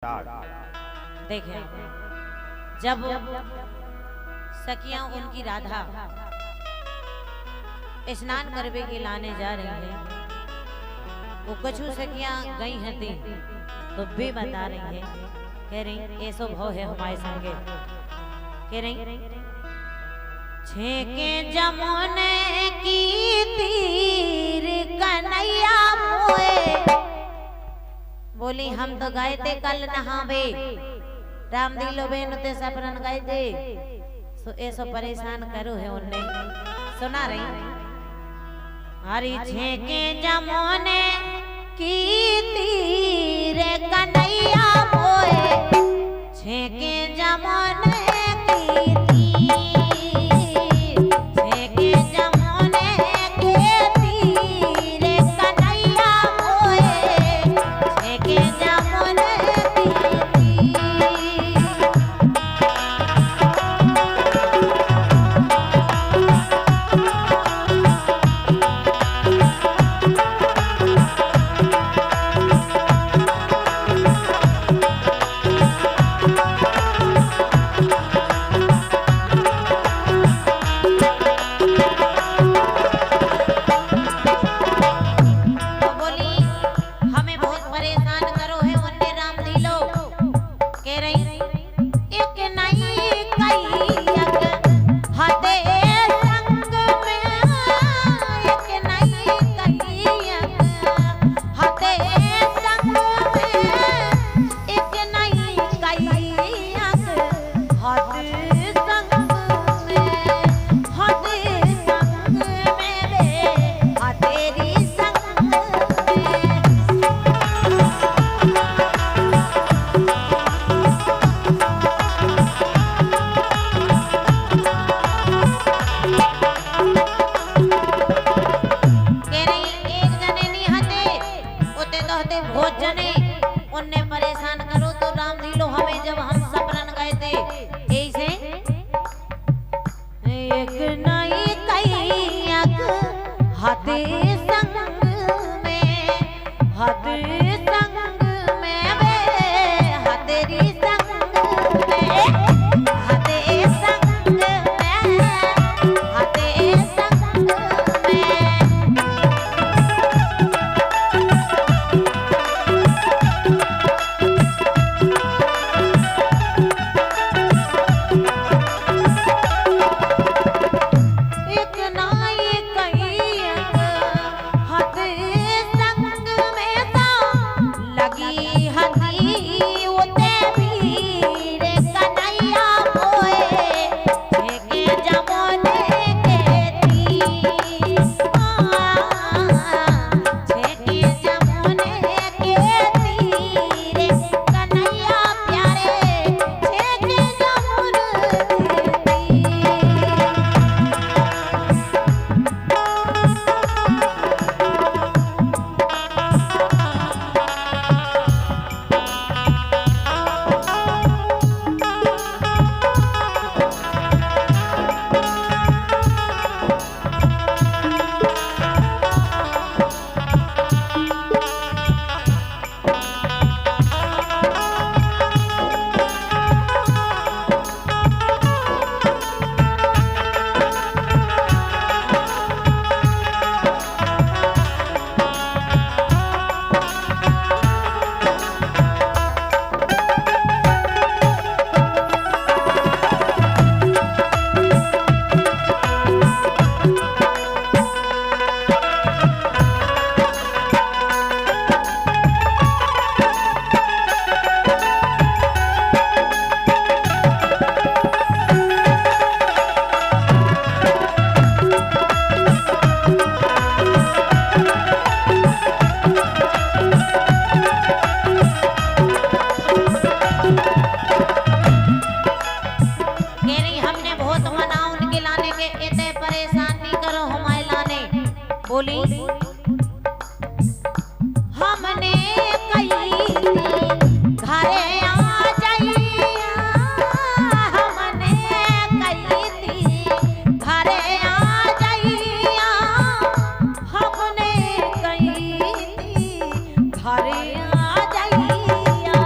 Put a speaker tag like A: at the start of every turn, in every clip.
A: देखें जब सखियां उनकी राधा स्नान करवे के लाने जा रही है, वो कुछ सखियां गई हैं तो भी बता रही है, कह रही ऐसो भाव है हमारे संगे, कह रही छेके जमुने की तीर कन्हैया मोए, बोली हम तो गए थे कल नहावे, राम दिलो बेन ते सपरन गए थे, सो ऐसो परेशान करो है उनने सुना रही। हरी छेके जमुने की तीर कन्हैया मोए, छेके जमुने की तीर, छेके जमुने के तीर कन्हैया मोए, छेके जमुने की उन्ने परेशान करो तो राम दिलो हमें जब हम सपरन गए थे ऐसे एक नई कैयक हाथे संग में, हाथे संग में वे हाथेरी संग में, हाथे संग में, हाथे संग में बोली हमने कही घरे आ जाइया, हमने कही थी घरे आ जाइया, हमने कही थी घरे आ जाइया,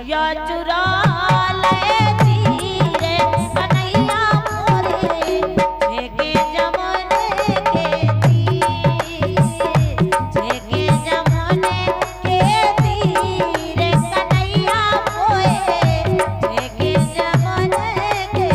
A: अखिया चुरा ले धीरे कन्हैया मोरे छेके जमुने के तीर छेके जमुने के तीर कन्हैया मोरे छेके जमुने के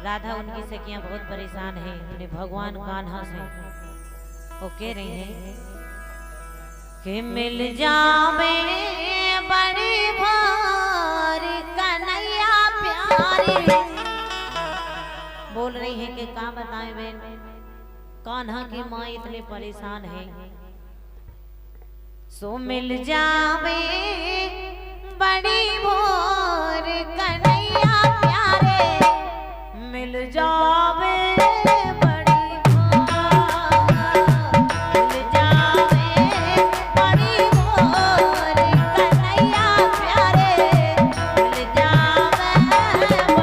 A: राधा उनकी सखियां बहुत परेशान है उन्हें भगवान कान्हा से वो कह रही है कि मिल जावे बड़ी भारी कन्हैया प्यारी बोल रही है कि क्या बताएं बहन कान्हा की माँ इतने परेशान है सो मिल जावे बड़ी भोर कन्हैया प्यारे मिल जावे बड़ी भोर मिल जावे बड़ी भोर कन्हैया प्यारे मिल जावे बड़ी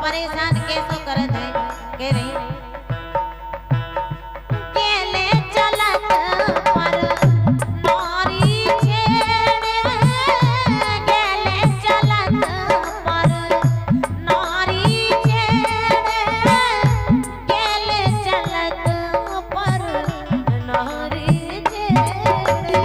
A: परेशान कैसो करत है कह रही केले चलत पर नारी छेड़े केले चलत पर नारी छेड़े केले चलत पर नारी छेड़े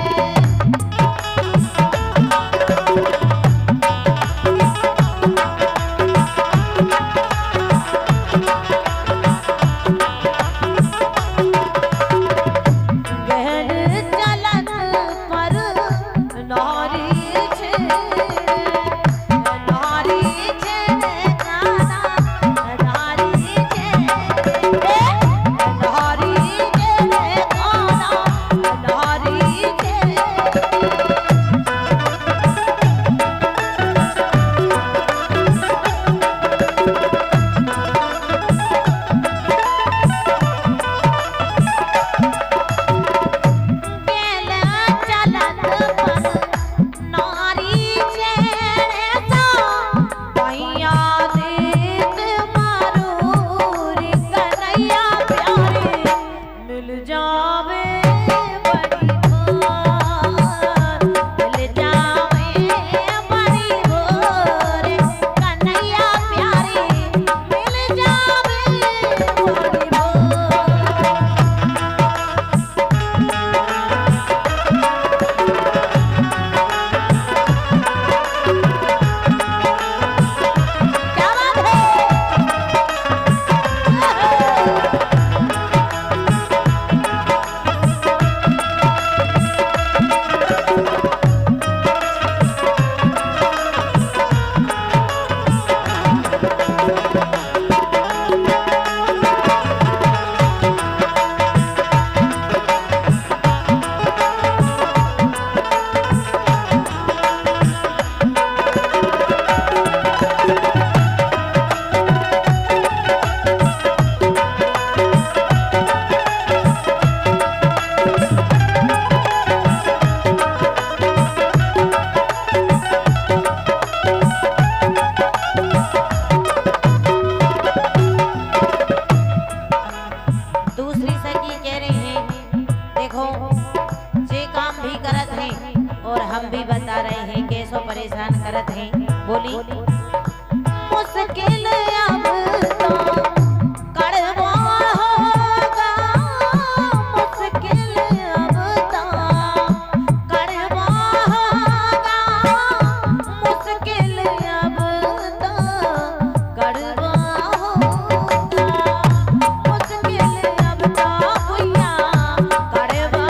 A: परेशान करत हैं। बोली मुश्किल अब तो कड़वा होगा, मुश्किल अब तो कड़वा होगा, मुश्किल अब तो कड़वा होगा, मुश्किल अब तो भैया कड़वा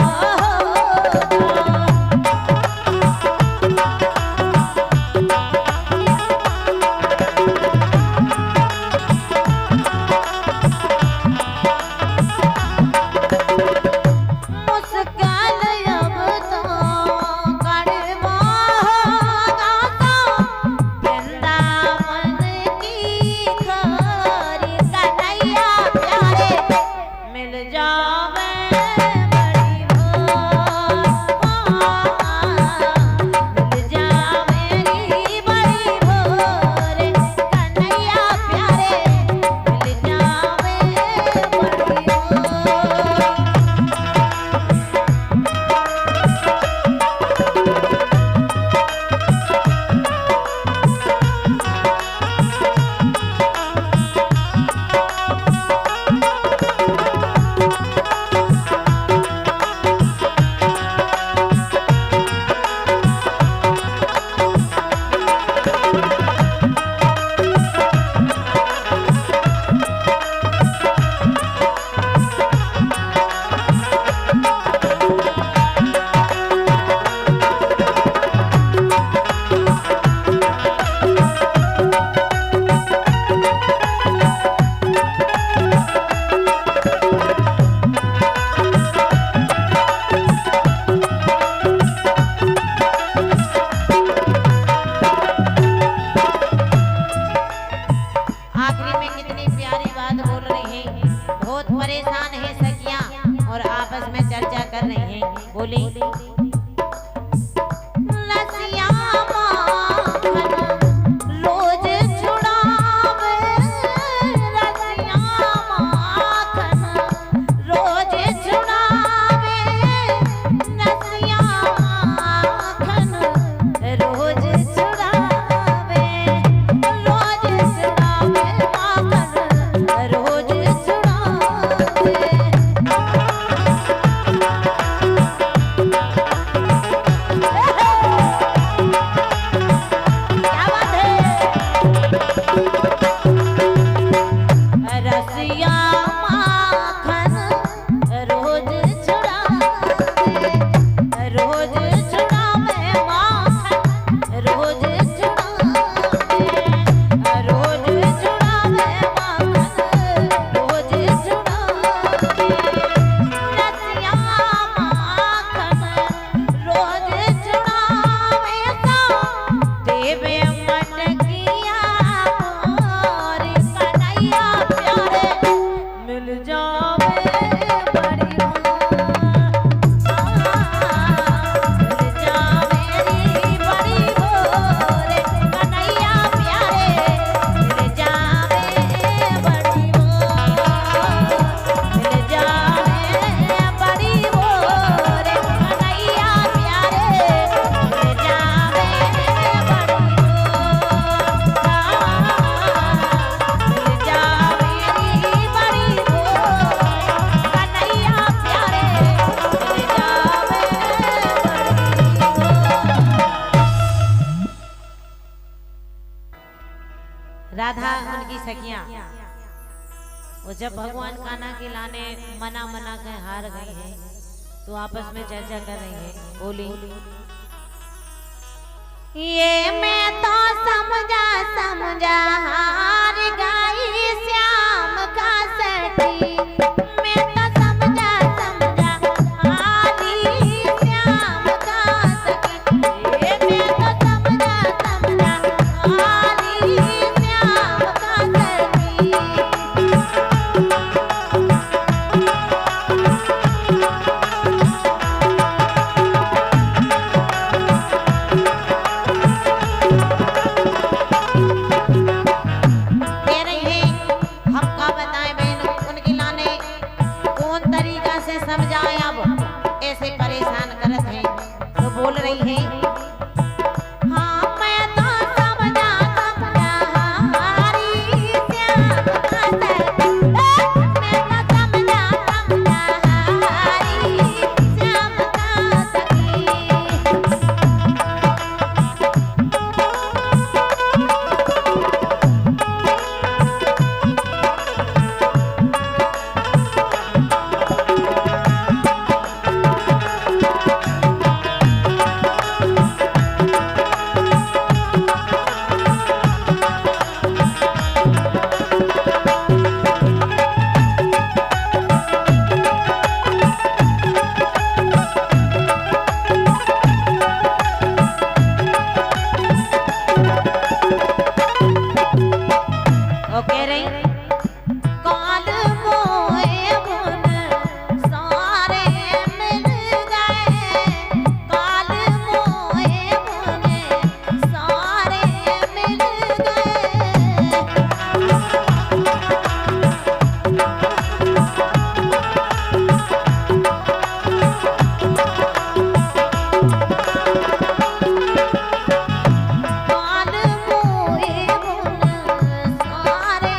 A: राधा उनकी सखियां वो जब भगवान कान्हा के लाने मना मना के हार गई है तो आपस में चर्चा कर रही है। बोली ये मैं तो समझा हार गई श्याम का सखी, मैं तो समझा हारी श्याम का सखी, ये मैं तो समझा हारी श्याम का सखी। कह रही रही काल मोए मुन सारे मिल गए, काल मोए मुन सारे मिल गए। काल मोए मुन सारे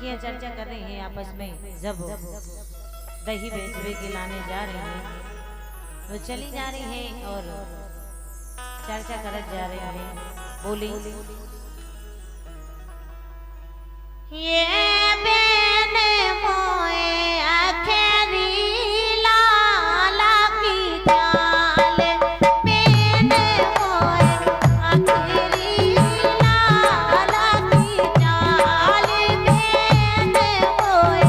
A: सखियां चर्चा कर रही हैं आपस में। जब दही बेचवे के लाने जा रही हैं तो चली जा रही हैं और चर्चा करत जा रही हैं। बोली ये बेने मोए आखेरी लाला की चाल, बेने मोए आखेरी लाला की चाल, बेने मोए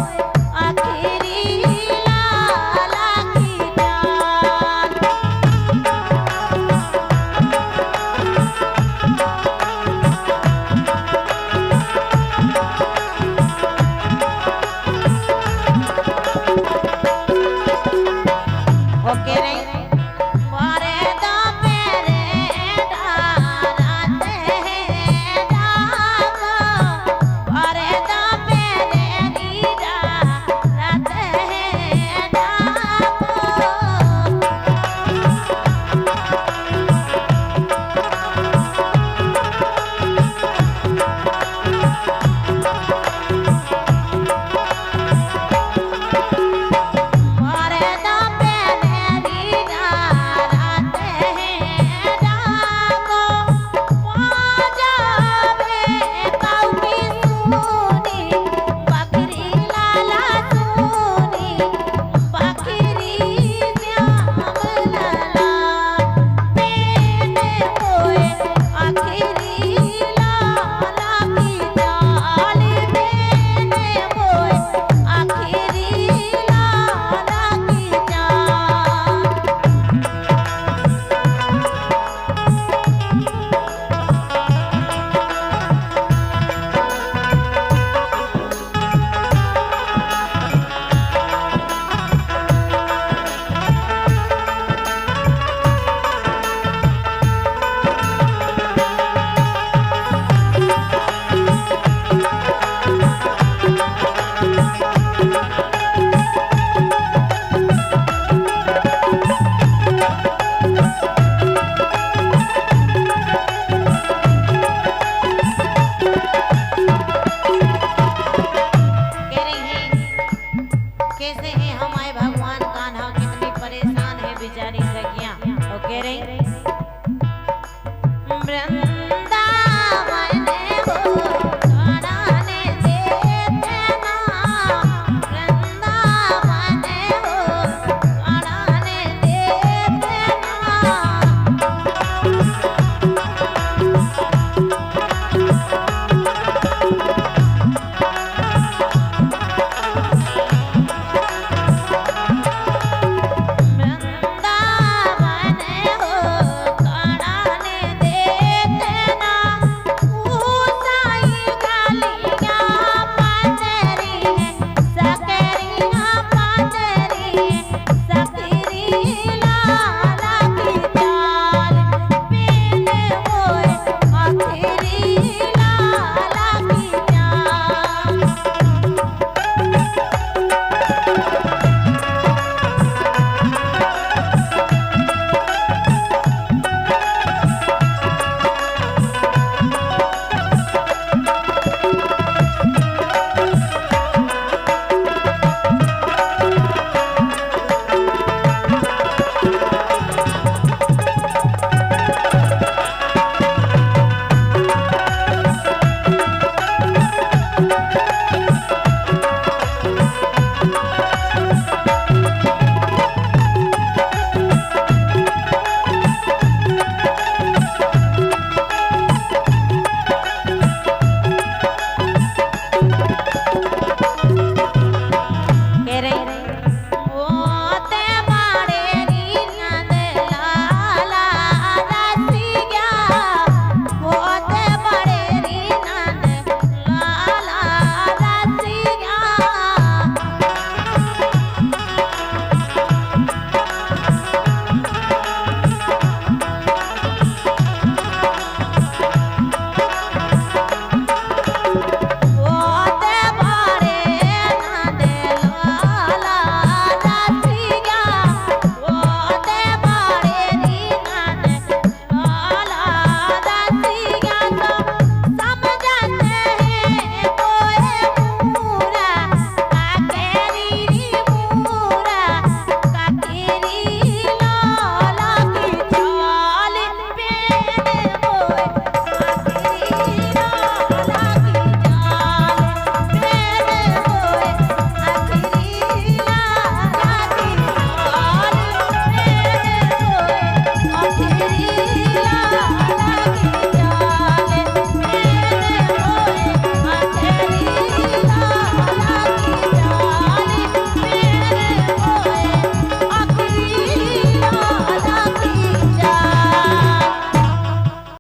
A: आखेरी लाला की चाल। बेचारी सखियां और कह रही